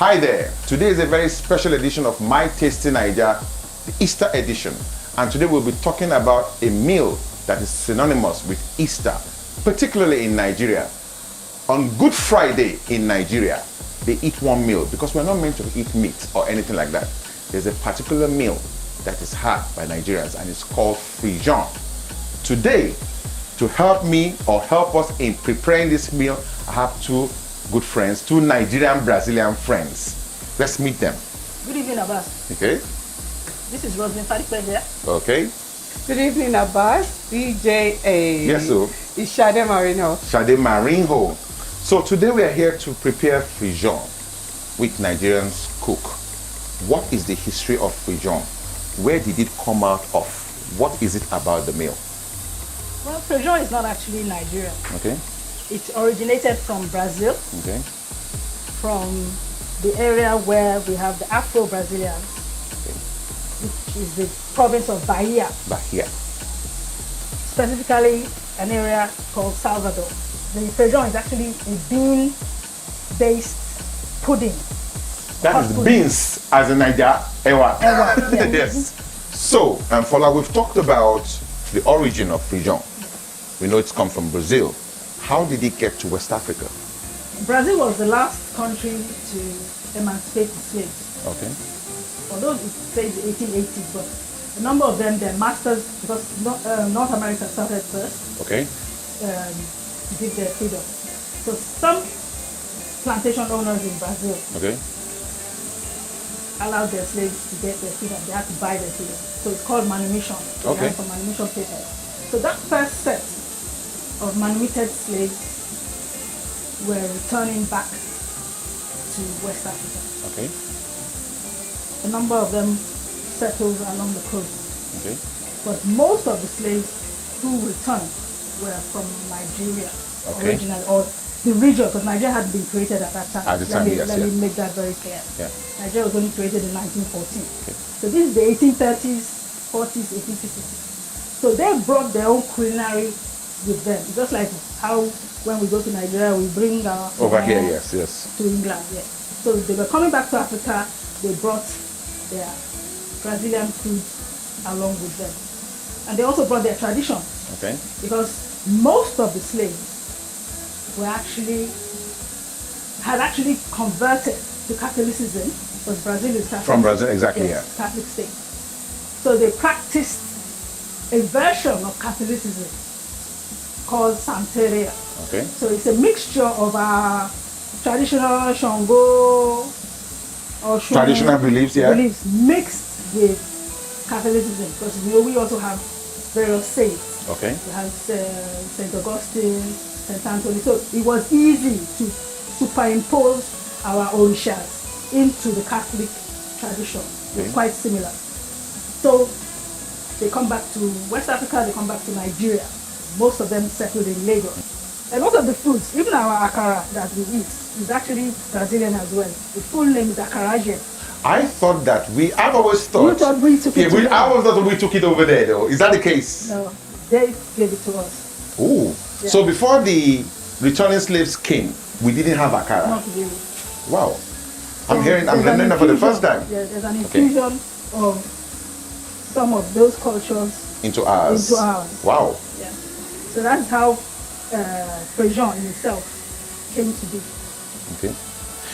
Hi there. Today is a very special edition of My Tasty Naija, the Easter edition. And today we'll be talking about a meal that is synonymous with Easter, particularly in Nigeria. On Good Friday in Nigeria, they eat one meal because we're not meant to eat meat or anything like that. There's a particular meal that is had by Nigerians and it's called frijon. Today, to help me or help us in preparing this meal, I have two good friends, two Nigerian Brazilian friends. Let's meet them. Good evening, Abbas. Okay. This is Roslyn Fadikwe here. Okay. Good evening, Abbas. DJA. Yes, sir. It's Shade Marino. Shade Marinho. So today we are here to prepare frijon, which Nigerians cook. What is the history of frijon? Where did it come out of? What is it about the meal? Well, frijon is not actually Nigerian. Okay. It originated from Brazil, Okay. from the area where we have the Afro-Brazilians, which is the province of Bahia, Bahia. specifically an area called Salvador. The frijon is actually a bean-based pudding. That Hot is pudding. beans as in Niger. Ewa. Ewa, yeah. Yes. So, Fola, we've talked about the origin of frijon. We know it's come from Brazil. How did it get to West Africa? Brazil was the last country to emancipate the slaves. Okay. Although it says the 1880s, but a number of them, their masters, because North America started first, Okay. to give their freedom. So some plantation owners in Brazil Okay. allowed their slaves to get their freedom. They had to buy their freedom. So it's called manumission. So Okay. they had some manumission papers. So that first set of manumitted slaves were returning back to West Africa. Okay. A number of them settled along the coast. Okay. But most of the slaves who returned were from Nigeria Okay. originally, or the region, because Nigeria hadn't been created at that time. At the time, yes, let me yeah. make that very clear. Yeah. Nigeria was only created in 1914. Okay. So this is the 1830s, 40s, 1850s. So they brought their own culinary with them. Just like how when we go to Nigeria, we bring our Over here, food yes, yes. to England. Yes. So they were coming back to Africa. They brought their Brazilian food along with them, and they also brought their tradition, Okay. because most of the slaves were had actually converted to Catholicism, because Brazil is Catholic. From Brazil, exactly, Yes, Catholic state. So they practiced a version of Catholicism called Santeria. Okay. So it's a mixture of our traditional Shango or Shun Traditional beliefs, yeah. beliefs mixed with Catholicism, because we also have various saints. Okay. We have Saint Augustine, Saint Anthony. So it was easy to superimpose our orishas into the Catholic tradition. Okay. It's quite similar. So they come back to West Africa, they come back to Nigeria. Most of them settled in Lagos. A lot of the foods, even our akara that we eat, is actually Brazilian as well. The full name is acarajé. I thought that I've always thought. You thought we took it Yeah, together. I always thought we took it over there though. Is that the case? No, they gave it to us. Ooh. Yeah. So before the returning slaves came, we didn't have akara. Not really. Wow. I'm So I'm there's learning an that for the infusion- first time. Yeah, there's an Okay. infusion of some of those cultures Into ours. into ours. Wow. Yeah. So that's how frijon in itself came to be. Okay.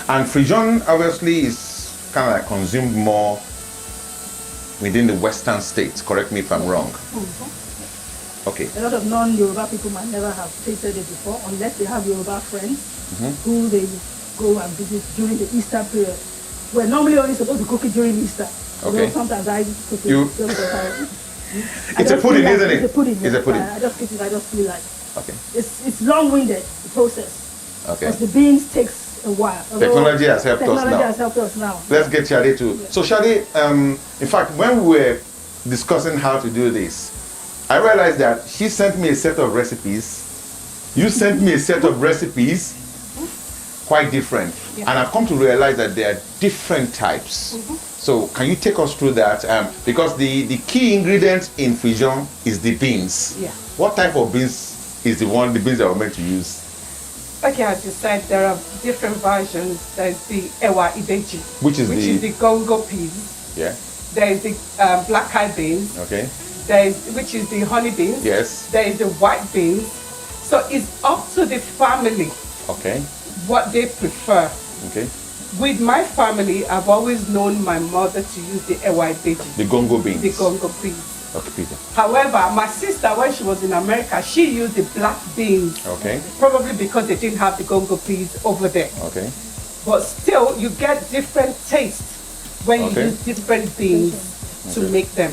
And frijon obviously is kind of like consumed more within the western states. Correct me if I'm wrong. Okay. A lot of non-Yoruba people might never have tasted it before, unless they have Yoruba friends who they go and visit during the Easter period. We're normally only supposed to cook it during Easter. Okay. Sometimes I cook it. You- just because I It's a just pudding, feel like isn't it? It's a pudding. It's a yes. pudding. I just cook it. I just feel like Okay. it's long-winded, the process. Okay. Because the beans takes a while. Although Technology has helped us technology now. has helped us now. Let's get Shade too. So Shade, in fact, when we were discussing how to do this, I realized that she sent me a set of recipes. You sent me a set of recipes, quite different. Yeah. And I've come to realize that there are different types. So can you take us through that? Because the key ingredient in frijon is the beans. Yeah. What type of beans is the beans that we're meant to use? Okay, as you said, there are different versions. There's the Ewa Ibeji, Which is the gongo peas. Yeah. There is the black-eyed beans. Okay. Which is the honey beans. Yes. There is the white beans. So it's up to the family Okay. what they prefer. Okay. With my family, I've always known my mother to use the Ewa Ibeji, The gongo beans. the gongo peas. Okay, Peter. However, my sister, when she was in America, she used the black beans. Okay. Probably because they didn't have the gongo peas over there. Okay. But still, you get different taste when Okay. you use different beans to make them.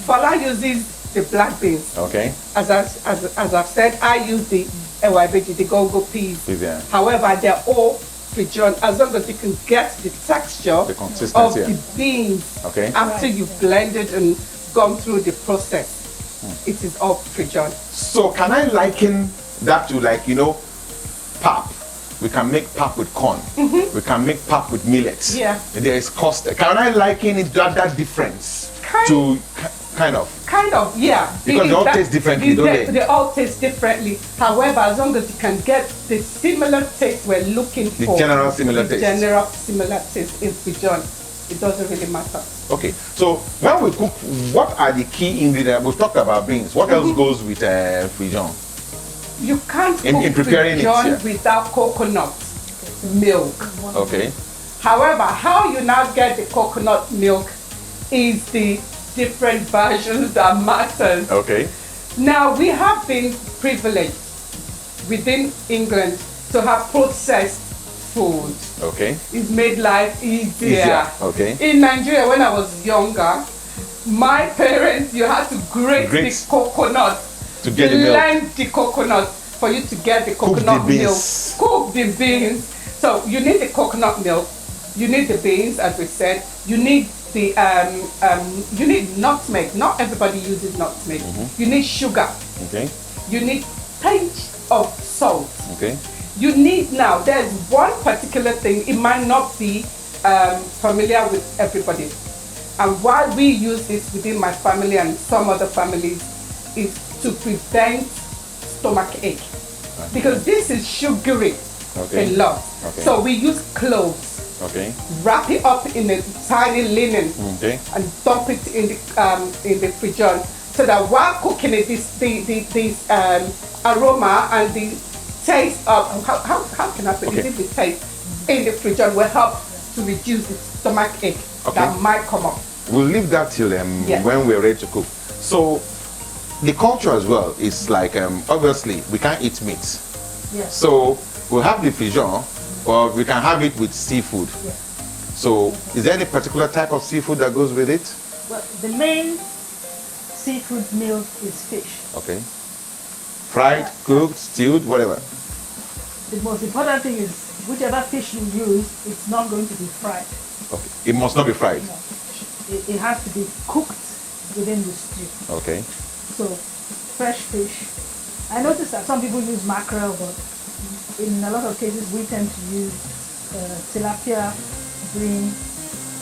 Fala uses the black beans. Okay. As I've said, I use the Ewabeji, the gongo peas. Yeah. However, they're all frijoun as long as you can get the texture The consistency, of the beans Okay. after you've blended and gone through the process. It is all frijoun. So can I liken that to, like, pap? We can make pap with corn. We can make pap with millets. Yeah. There is cost. Can I liken it that difference to kind of? Kind of, yeah. Because they all taste differently, don't they? They all taste differently. However, as long as you can get the similar taste we're looking The for. general similar taste. General similar taste in frijoun. It doesn't really matter. Okay. So when we cook, what are the key ingredients? We've talked about beans. What else goes with frijoun? You can't In cook preparing it, frijoun yeah. without coconut milk. Okay. However, how you now get the coconut milk is the different versions that matters. Okay. Now, we have been privileged within England to have processed food. Okay. It's made life easier. Okay. In Nigeria, when I was younger, my parents, you had to grate Grate the coconut, to get the milk. blend the coconut for you to get the Cook the coconut milk. beans. Cook the beans. So you need the coconut milk, you need the beans, as we said, you need the you need nutmeg. Not everybody uses nutmeg. You need sugar. Okay. You need pinch of salt. Okay. You need now. There's one particular thing. It might not be familiar with everybody, and why we use this within my family and some other families is to prevent stomach ache, because this is sugary a lot. Okay. So we use cloves. Okay. Wrap it up in a tiny linen Okay. and dump it in the frijoun, so that while cooking it, this aroma and the taste of how can I put Okay. it? The taste in the frijoun will help to reduce the stomach ache that might come up. We'll leave that till Yes. when we're ready to cook. So the culture as well is like obviously we can't eat meat. Yes. So we'll have the frijoun, or we can have it with seafood. Yes. So is there any particular type of seafood that goes with it? Well, the main seafood meal is fish. Okay. Fried, cooked, stewed, whatever. The most important thing is whichever fish you use, it's not going to be fried. Okay. It must not be fried. No. It has to be cooked within the stew. Okay. So, fresh fish. I noticed that some people use mackerel, but in a lot of cases we tend to use tilapia, bream,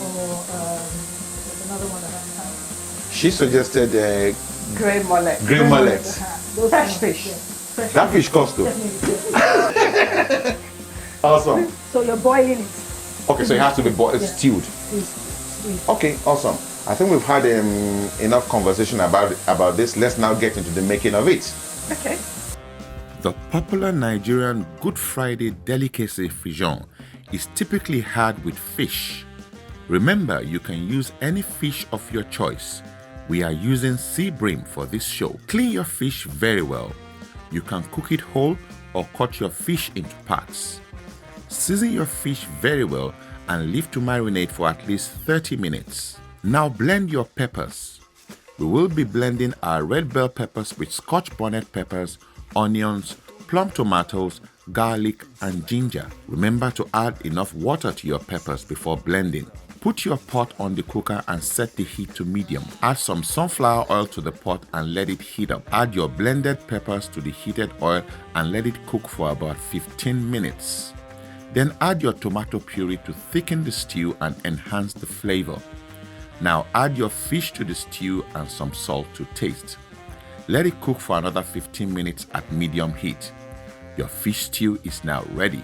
or there's another one that I have. She suggested Grey mullet. green mullet. Those Fresh kind of fish. yeah. Fresh That fish costs too. Definitely. Awesome. So you're boiling it. Okay, so it has to be boiled, Yeah. stewed. It's Okay, awesome. I think we've had enough conversation about this. Let's now get into the making of it. Okay. The popular Nigerian Good Friday delicacy frijoun is typically had with fish. Remember, you can use any fish of your choice. We are using sea bream for this show. Clean your fish very well. You can cook it whole or cut your fish into parts. Season your fish very well and leave to marinate for at least 30 minutes. Now blend your peppers. We will be blending our red bell peppers with Scotch bonnet peppers, onions, plum tomatoes, garlic, and ginger. Remember to add enough water to your peppers before blending. Put your pot on the cooker and set the heat to medium. Add some sunflower oil to the pot and let it heat up. Add your blended peppers to the heated oil and let it cook for about 15 minutes. Then add your tomato puree to thicken the stew and enhance the flavor. Now add your fish to the stew and some salt to taste. Let it cook for another 15 minutes at medium heat. Your fish stew is now ready.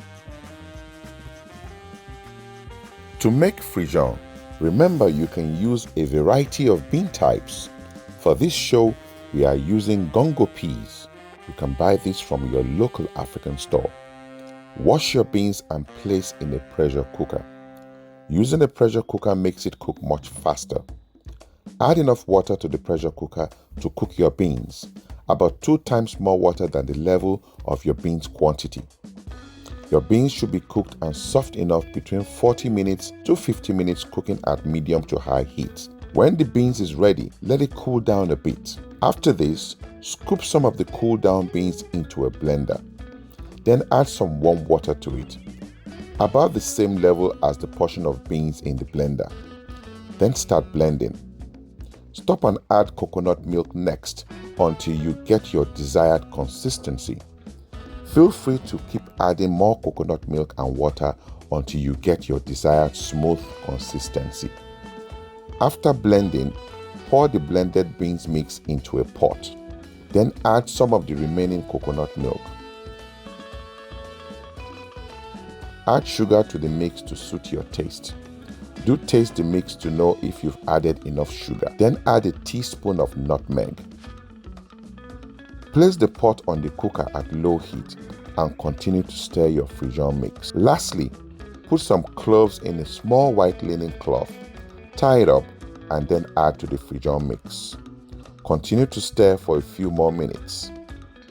To make frijon, remember you can use a variety of bean types. For this show, we are using gongo peas. You can buy this from your local African store. Wash your beans and place in a pressure cooker. Using a pressure cooker makes it cook much faster. Add enough water to the pressure cooker to cook your beans, about 2 times more water than the level of your beans quantity. Your beans should be cooked and soft enough between 40 minutes to 50 minutes cooking at medium to high heat. When the beans is ready, let it cool down a bit. After this, scoop some of the cooled down beans into a blender. Then add some warm water to it, about the same level as the portion of beans in the blender. Then start blending. Stop and add coconut milk next until you get your desired consistency. Feel free to keep adding more coconut milk and water until you get your desired smooth consistency. After blending, pour the blended beans mix into a pot. Then add some of the remaining coconut milk. Add sugar to the mix to suit your taste. Do taste the mix to know if you've added enough sugar. Then add a teaspoon of nutmeg. Place the pot on the cooker at low heat and continue to stir your frijon mix. Lastly, put some cloves in a small white linen cloth. Tie it up and then add to the frijon mix. Continue to stir for a few more minutes.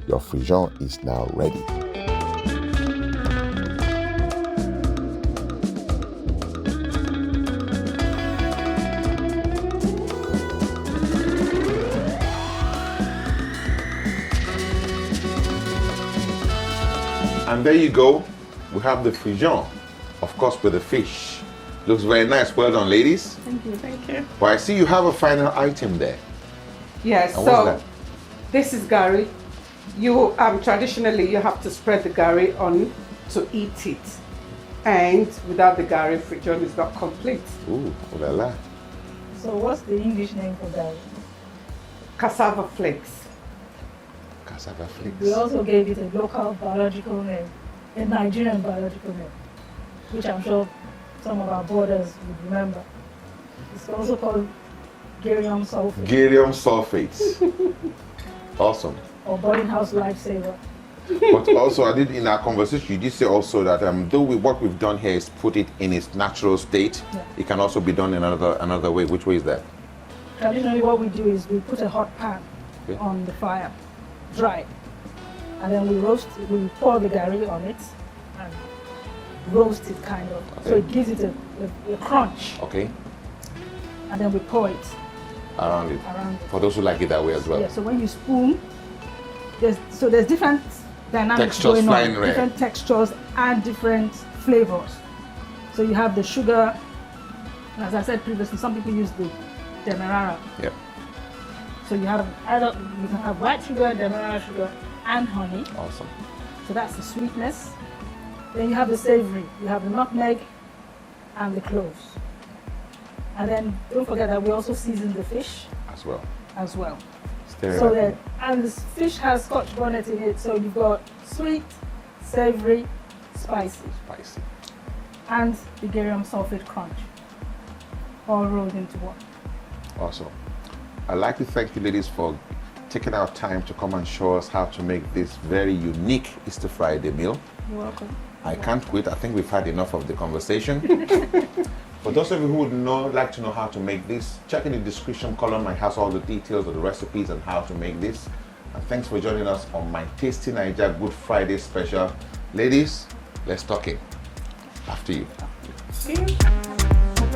Your frijon is now ready. And there you go. We have the frijon, of course, with the fish. Looks very nice. Well done, ladies. Thank you. Thank you. Well, I see you have a final item there. Yes, And what's so that? this is gari. You traditionally you have to spread the gari on to eat it, and without the gari, frijon is not complete. Ooh, oh la la. So what's the English name for that? Cassava flakes. Cassava flakes. We also gave it a local biological name, a Nigerian biological name, which I'm sure some of our borders would remember. It's also called Garium sulfate Garium sulfates. Awesome. or boarding house lifesaver. But also, I did in our conversation, you did say also that though what we've done here is put it in its natural state, Yeah. it can also be done in another way. Which way is that? Traditionally, what we do is we put a hot pan Okay. on the fire, dry, and then we roast it, we pour the gari on it and roast it kind of. So Okay. it gives it a crunch, Okay, and then we pour it around it. around it. For those who like it that way as well. Yeah, so when you spoon, there's different dynamics Textures going flying on, red. different textures and different flavors. So you have the sugar, and as I said previously, some people use the demerara. Yep. So you can have white sugar, demerara sugar, and honey. Awesome. So that's the sweetness. Then you have the savory. You have the nutmeg and the cloves. And then don't forget that we also season the fish As well. Stir it So up. that, and this fish has Scotch bonnet in it, so you've got sweet, savory, spicy, Spicy. and the Garium sulfate crunch, all rolled into one. Awesome. I'd like to thank you ladies for taking our time to come and show us how to make this very unique Easter Friday meal. You're welcome. I can't wait. I think we've had enough of the conversation. For those of you who would like to know how to make this, check in the description column. I have all the details of the recipes and how to make this. And thanks for joining us on my Tasty Niger Good Friday special. Ladies, let's talk it. After you. See you.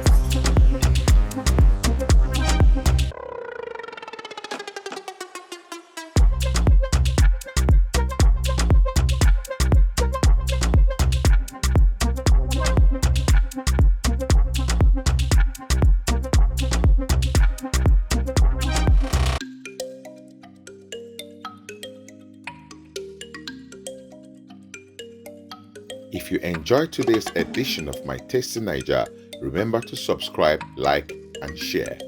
If you enjoyed today's edition of My Tasty Niger, remember to subscribe, like, and share.